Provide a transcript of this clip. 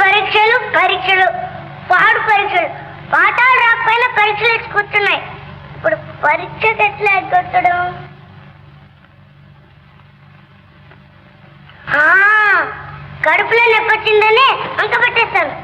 పరీక్షలు పరీక్షలు పాడు పరీక్షలు. పాఠాలు రాకపోయినా పరీక్షలు వేసి కూర్చున్నాయి. ఇప్పుడు పరీక్షకు ఎట్లా ఎగ్గొట్టడం? కడుపులో నొప్పి వచ్చిందని అంక పెట్టేస్తాను.